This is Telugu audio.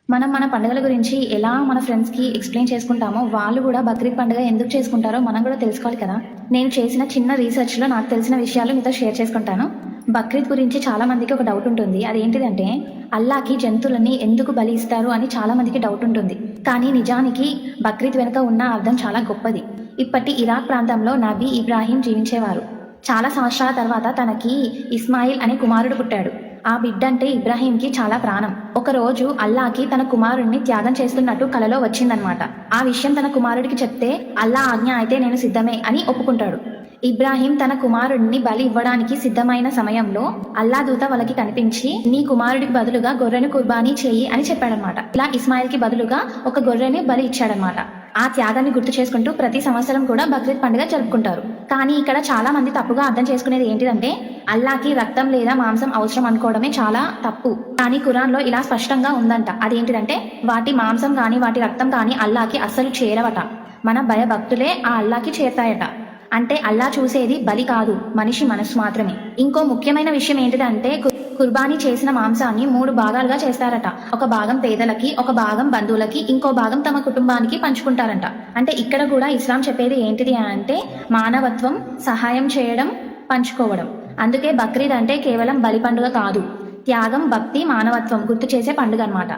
మనం మన పండుగల గురించి ఎలా మన ఫ్రెండ్స్‌కి ఎక్స్‌ప్లెయిన్ చేసుకుంటామో, వాళ్ళు గూడా బక్రీద్ పండుగ ఎందుకు చేసుకుంటారో మనం గూడా తెలుసుకోవాలి కదా! నేను చేసిన చిన్న రీసెర్చ్‌లో నాకు తెలిసిన విషయాలు మీతో షేర్ చేసుకుంటాను. బక్రీద్ గురించి చాలా మందికి ఒక డౌట్ ఉంటుంది. అదేంటిదంటే, అల్లాకి జంతువులని ఎందుకు బలి ఇస్తారు అని చాలా మందికి డౌట్ ఉంటుంది. కానీ నిజానికి బక్రీద్ వెనుక ఉన్న అర్థం చాలా గొప్పది. ఇప్పటి ఇరాక్ ప్రాంతంలో నబీ ఇబ్రాహీం జీవించేవారు. చాలా సంవత్సరాల తర్వాత తనకి ఇస్మాయిల్ అనే కుమారుడు పుట్టాడు. ఆ బిడ్డంటే ఇబ్రాహీంకి చాలా ప్రాణం. ఒకరోజు అల్లాకి తన కుమారుడిని త్యాగం చేస్తున్నట్టు కలలో వచ్చిందనమాట. ఆ విషయం తన కుమారుడికి చెప్తే, అల్లా ఆజ్ఞ అయితే నేను సిద్ధమే అని ఒప్పుకుంటాడు. ఇబ్రాహీం తన కుమారుడిని బలి ఇవ్వడానికి సిద్ధమైన సమయంలో అల్లా దూత వాళ్ళకి కనిపించి, నీ కుమారుడికి బదులుగా గొర్రెను కుర్బానీ చేయి అని చెప్పాడనమాట. ఇలా ఇస్మాయిల్ కి బదులుగా ఒక గొర్రెని బలి ఇచ్చాడనమాట. ఆ త్యాగాన్ని గుర్తు చేసుకుంటూ ప్రతి సంవత్సరం కూడా బక్రీద్ పండుగ జరుపుకుంటారు. కానీ ఇక్కడ చాలా మంది తప్పుగా అర్థం చేసుకునేది ఏంటిదంటే, అల్లాకి రక్తం లేదా మాంసం అవసరం అనుకోవడమే చాలా తప్పు. కానీ ఖురాన్లో ఇలా స్పష్టంగా ఉందంట. అదేంటిదంటే, వాటి మాంసం కానీ వాటి రక్తం కానీ అల్లాకి అస్సలు చేరవట. మన భయభక్తులే ఆ అల్లాకి చేరతాయట. అంటే అల్లా చూసేది బలి కాదు, మనిషి మనసు మాత్రమే. ఇంకో ముఖ్యమైన విషయం ఏంటిదంటే, కుర్బానీ చేసిన మాంసాన్ని 3 భాగాలుగా చేస్తారట. ఒక భాగం పేదలకి, ఒక భాగం బంధువులకి, ఇంకో భాగం తమ కుటుంబానికి పంచుకుంటారంట. అంటే ఇక్కడ కూడా ఇస్లాం చెప్పేది ఏంటిది అంటే, మానవత్వం, సహాయం చేయడం, పంచుకోవడం. అందుకే బక్రీద్ అంటే కేవలం బలి పండుగ కాదు, త్యాగం, భక్తి, మానవత్వం గుర్తు చేసే పండుగ అన్నమాట.